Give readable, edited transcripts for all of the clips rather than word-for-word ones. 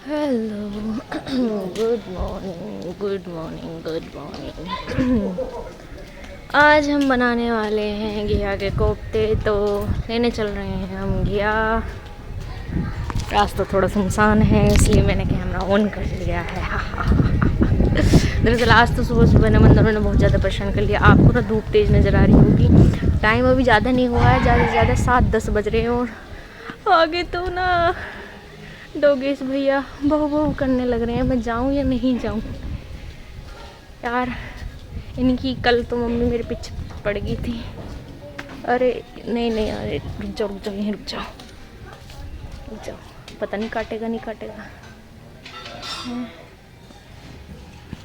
Hello. Good morning, good morning, good morning. आज हम बनाने वाले हैं घिया के कोफ्ते, तो लेने चल रहे हैं हम घिया। रास्ता थोड़ा सुनसान है इसलिए मैंने कैमरा ऑन कर लिया है। दरअसल आज तो सुबह सुबह ना बंदरों ने बहुत ज़्यादा परेशान कर लिया। आपको ना धूप तेज़ नज़र आ रही होगी। टाइम अभी ज़्यादा नहीं हुआ है, ज़्यादा से ज़्यादा 7-10 बज रहे हैं और आगे तो ना डोगेश भैया बहु बहु करने लग रहे हैं। मैं जाऊं या नहीं जाऊं यार। इनकी कल तो मम्मी मेरे पीछे पड़ गई थी। अरे नहीं नहीं, अरे रुक जाओ रुक जाओ, यहीं रुक जाओ रुक जाओ। पता नहीं काटेगा नहीं काटेगा।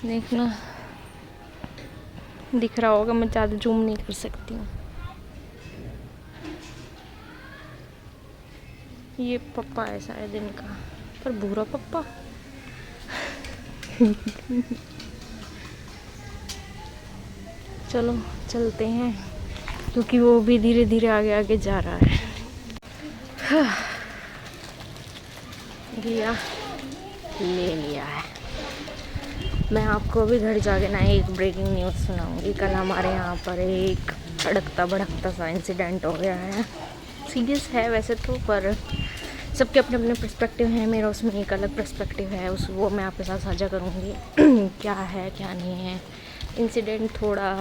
देखना दिख रहा होगा, मैं ज़्यादा जूम नहीं कर सकती हूँ। ये पप्पा है शायद इनका, पर भूरा पप्पा। चलो चलते हैं क्योंकि वो भी धीरे धीरे आगे आगे जा रहा है। घिया ले लिया है। मैं आपको अभी घर जाके ना एक ब्रेकिंग न्यूज़ सुनाऊंगी। कल हमारे यहाँ पर एक अड़कता भड़कता सा इंसिडेंट हो गया है। सीरियस है वैसे तो, पर सबके अपने अपने पर्सपेक्टिव हैं। मेरा उसमें एक अलग पर्सपेक्टिव है, वो मैं आपके साथ साझा करूँगी। क्या है क्या नहीं है। इंसिडेंट थोड़ा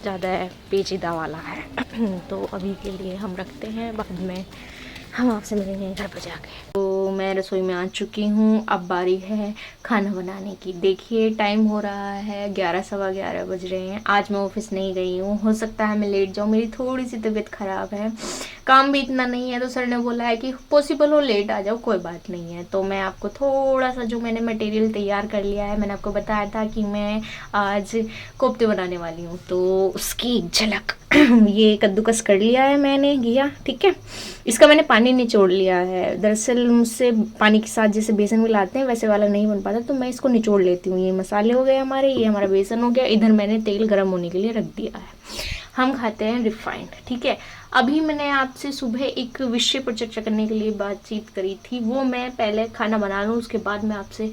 ज़्यादा पेचीदा वाला है। तो अभी के लिए हम रखते हैं, बाद में हम आपसे मिलेंगे घर पर जाके। तो मैं रसोई में आ चुकी हूँ। अब बारी है खाना बनाने की। देखिए टाइम हो रहा है 11 सवा 11 बज रहे हैं। आज मैं ऑफिस नहीं गई हूँ, हो सकता है मैं लेट जाऊँ। मेरी थोड़ी सी तबीयत ख़राब है, काम भी इतना नहीं है, तो सर ने बोला है कि पॉसिबल हो लेट आ जाओ, कोई बात नहीं है। तो मैं आपको थोड़ा सा जो मैंने मटेरियल तैयार कर लिया है, मैंने आपको बताया था कि मैं आज कोफ्ते बनाने वाली हूँ, तो उसकी एक झलक। ये कद्दूकस कर लिया है मैंने घिया, ठीक है। इसका मैंने पानी निचोड़ लिया है। दरअसल मुझसे पानी के साथ जैसे बेसन मिलाते हैं वैसे वाला नहीं बन पाता, तो मैं इसको निचोड़ लेती हूँ। ये मसाले हो गए हमारे, ये हमारा बेसन हो गया। इधर मैंने तेल गर्म होने के लिए रख दिया है। हम खाते हैं रिफाइंड, ठीक है। अभी मैंने आपसे सुबह एक विषय पर चर्चा करने के लिए बातचीत करी थी, वो मैं पहले खाना बना लूँ, उसके बाद मैं आपसे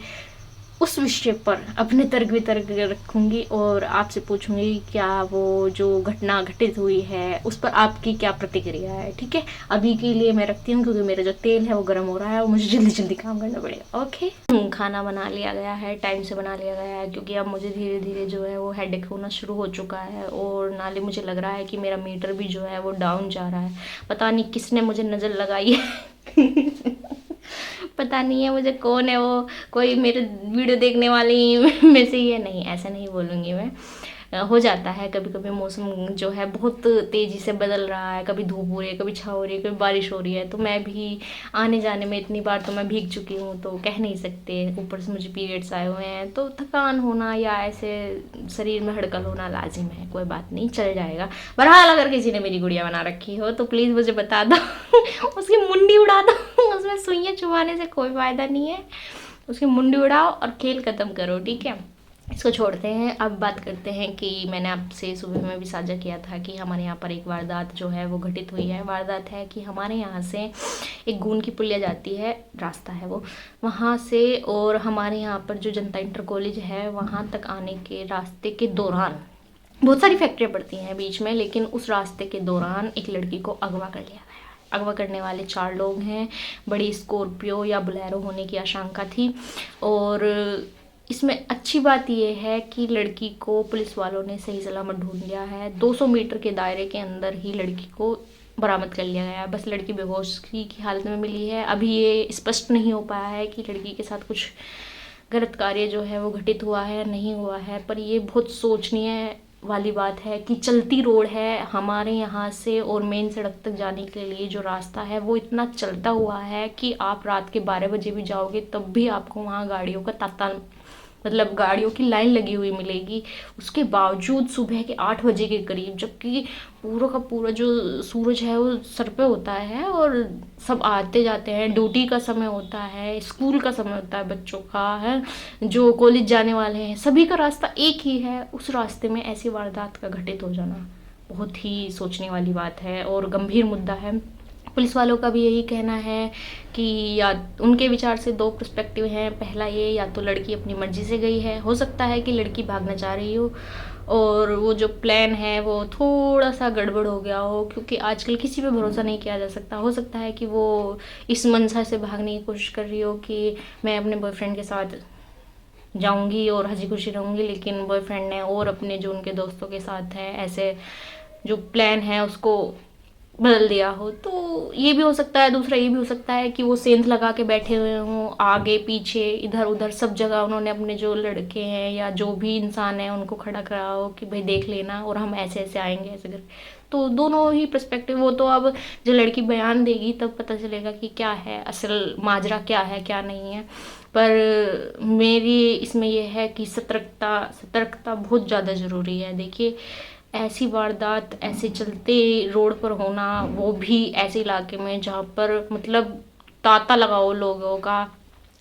उस विषय पर अपने तर्क वितर्क रखूंगी और आपसे पूछूंगी क्या वो जो घटना घटित हुई है उस पर आपकी क्या प्रतिक्रिया है, ठीक है। अभी के लिए मैं रखती हूँ क्योंकि मेरा जो तेल है वो गर्म हो रहा है और मुझे जल्दी जल्दी काम करना पड़ेगा। ओके, खाना बना लिया गया है, टाइम से बना लिया गया है, क्योंकि अब मुझे धीरे धीरे जो है वो हेडेक होना शुरू हो चुका है और नाले मुझे लग रहा है कि मेरा मीटर भी जो है वो डाउन जा रहा है। पता नहीं किसने मुझे नज़र लगाई है। पता नहीं है मुझे कौन है वो, कोई मेरे वीडियो देखने वाली में से ही है। नहीं, ऐसा नहीं बोलूँगी मैं। हो जाता है कभी कभी, मौसम जो है बहुत तेज़ी से बदल रहा है, कभी धूप हो रही है, कभी छाँव हो रही है, कभी बारिश हो रही है। तो मैं भी आने जाने में इतनी बार तो मैं भीग चुकी हूँ, तो कह नहीं सकते। ऊपर से मुझे पीरियड्स आए हुए हैं, तो थकान होना या ऐसे शरीर में हड़कल होना लाजिम है। कोई बात नहीं, चल जाएगा। बहरहाल अगर किसी ने मेरी गुड़िया बना रखी हो तो प्लीज़ मुझे बता दो। उसकी मुंडी उड़ा दो। उसमें सुइयाँ चुभाने से कोई फ़ायदा नहीं है। उसकी मुंडी उड़ाओ और खेल ख़त्म करो, ठीक है। इसको छोड़ते हैं, अब बात करते हैं कि मैंने आपसे सुबह में भी साझा किया था कि हमारे यहाँ पर एक वारदात जो है वो घटित हुई है। वारदात है कि हमारे यहाँ से एक गूंद की पुलिया जाती है, रास्ता है वो वहाँ से, और हमारे यहाँ पर जो जनता इंटर कॉलेज है वहाँ तक आने के रास्ते के दौरान बहुत सारी फैक्ट्रियाँ पड़ती हैं बीच में, लेकिन उस रास्ते के दौरान एक लड़की को अगवा कर लिया गया। अगवा करने वाले 4 लोग हैं। बड़ी स्कॉर्पियो या बोलेरो होने की आशंका थी, और इसमें अच्छी बात यह है कि लड़की को पुलिस वालों ने सही सलामत ढूंढ लिया है। 200 मीटर के दायरे के अंदर ही लड़की को बरामद कर लिया गया है। बस लड़की बेहोशी की हालत में मिली है। अभी ये स्पष्ट नहीं हो पाया है कि लड़की के साथ कुछ गलत कार्य जो है वो घटित हुआ है नहीं हुआ है, पर ये बहुत सोचनीय वाली बात है कि चलती रोड है हमारे यहाँ से, और मेन सड़क तक जाने के लिए जो रास्ता है वो इतना चलता हुआ है कि आप रात के 12 बजे भी जाओगे तब भी आपको वहाँ गाड़ियों का तांता, मतलब गाड़ियों की लाइन लगी हुई मिलेगी। उसके बावजूद सुबह के 8 बजे के करीब, जबकि पूरा का पूरा जो सूरज है वो सर पे होता है और सब आते जाते हैं, ड्यूटी का समय होता है, स्कूल का समय होता है बच्चों का, है जो कॉलेज जाने वाले हैं, सभी का रास्ता एक ही है। उस रास्ते में ऐसी वारदात का घटित हो जाना बहुत ही सोचने वाली बात है और गंभीर मुद्दा है। पुलिस वालों का भी यही कहना है कि या उनके विचार से दो पर्सपेक्टिव हैं। पहला ये, या तो लड़की अपनी मर्जी से गई है, हो सकता है कि लड़की भागना चाह रही हो और वो जो प्लान है वो थोड़ा सा गड़बड़ हो गया हो, क्योंकि आजकल किसी पे भरोसा नहीं किया जा सकता। हो सकता है कि वो इस मंशा से भागने की कोशिश कर रही हो कि मैं अपने बॉयफ्रेंड के साथ जाऊंगी और हंसी खुशी रहूंगी, लेकिन बॉयफ्रेंड ने और अपने जो उनके दोस्तों के साथ हैं ऐसे जो प्लान है उसको बदल दिया हो। तो ये भी हो सकता है। दूसरा ये भी हो सकता है कि वो सेंध लगा के बैठे हुए हों, आगे पीछे इधर उधर सब जगह उन्होंने अपने जो लड़के हैं या जो भी इंसान है उनको खड़ा करा हो कि भाई देख लेना और हम ऐसे ऐसे आएंगे ऐसे कर। तो दोनों ही पर्सपेक्टिव, वो तो अब जो लड़की बयान देगी तब पता चलेगा कि क्या है असल माजरा, क्या है क्या नहीं है। पर मेरी इसमें यह है कि सतर्कता बहुत ज़्यादा ज़रूरी है। देखिए, ऐसी वारदात ऐसे चलते रोड पर होना, वो भी ऐसे इलाके में जहाँ पर मतलब तांता लगाओ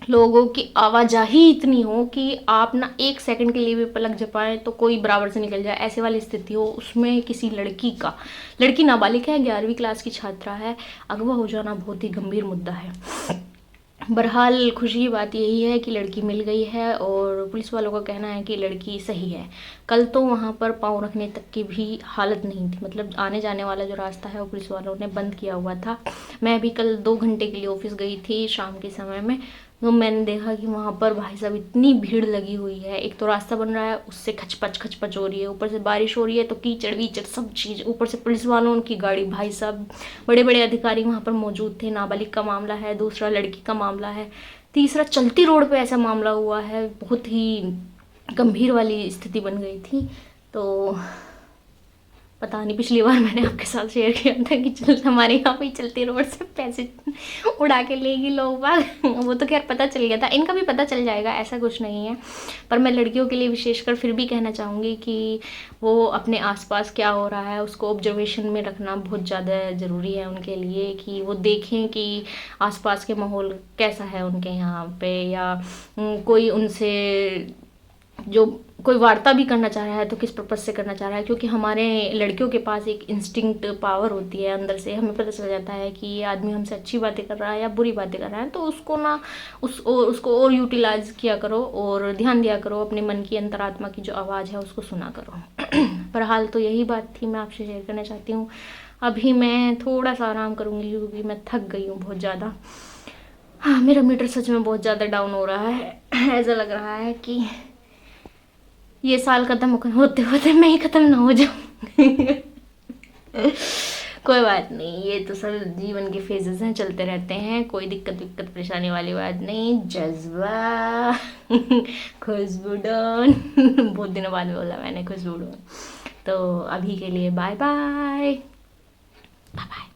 लोगों की आवाजाही इतनी हो कि आप ना एक सेकंड के लिए भी पलक झपकाएं तो कोई बराबर से निकल जाए, ऐसे वाली स्थिति हो, उसमें किसी लड़की नाबालिग है, 11वीं क्लास की छात्रा है, अगवा हो जाना बहुत ही गंभीर मुद्दा है। बहरहाल खुशी की बात यही है कि लड़की मिल गई है और पुलिस वालों का कहना है कि लड़की सही है। कल तो वहाँ पर पाँव रखने तक की भी हालत नहीं थी, मतलब आने जाने वाला जो रास्ता है वो पुलिस वालों ने बंद किया हुआ था। मैं भी कल 2 घंटे के लिए ऑफिस गई थी शाम के समय में, तो मैंने देखा कि वहाँ पर भाई साहब इतनी भीड़ लगी हुई है। एक तो रास्ता बन रहा है, उससे खचपच हो रही है, ऊपर से बारिश हो रही है तो कीचड़ वीचड़ सब चीज़, ऊपर से पुलिस वालों उनकी गाड़ी, भाई साहब बड़े बड़े अधिकारी वहाँ पर मौजूद थे। नाबालिग का मामला है, दूसरा लड़की का मामला है, तीसरा चलती रोड पे ऐसा मामला हुआ है। बहुत ही गंभीर वाली स्थिति बन गई थी। तो पता नहीं, पिछली बार मैंने आपके साथ शेयर किया था कि हमारे यहाँ पे चलती रोड से पैसे उड़ा के लेगी लोग बाग, वो तो खैर पता चल गया था, इनका भी पता चल जाएगा, ऐसा कुछ नहीं है। पर मैं लड़कियों के लिए विशेषकर फिर भी कहना चाहूँगी कि वो अपने आसपास क्या हो रहा है उसको ऑब्जर्वेशन में रखना बहुत ज़्यादा ज़रूरी है उनके लिए, कि वो देखें कि आसपास के माहौल कैसा है उनके यहाँ पे, या कोई उनसे जो कोई वार्ता भी करना चाह रहा है तो किस पर्पज़ से करना चाह रहा है। क्योंकि हमारे लड़कियों के पास एक इंस्टिंक्ट पावर होती है, अंदर से हमें पता चल जाता है कि ये आदमी हमसे अच्छी बातें कर रहा है या बुरी बातें कर रहा है। तो उसको ना उसको और यूटिलाइज किया करो और ध्यान दिया करो, अपने मन की अंतरात्मा की जो आवाज़ है उसको सुना करो। पर हाल तो यही बात थी, मैं आपसे शेयर करना चाहती हूँ। अभी मैं थोड़ा सा आराम करूँगी क्योंकि मैं थक गई हूँ बहुत ज़्यादा। हाँ, मेरा मीटर सच में बहुत ज़्यादा डाउन हो रहा है। ऐसा लग रहा है कि ये साल खत्म होते होते मैं ही खत्म ना हो जाऊं। कोई बात नहीं, ये तो सब जीवन के फेजेस हैं, चलते रहते हैं, कोई दिक्कत परेशानी वाली बात नहीं। जज्बा खुशबू डॉन बहुत दिनों बाद बोला मैंने खुशबू डॉन। तो अभी के लिए बाय बाय बाय बाय।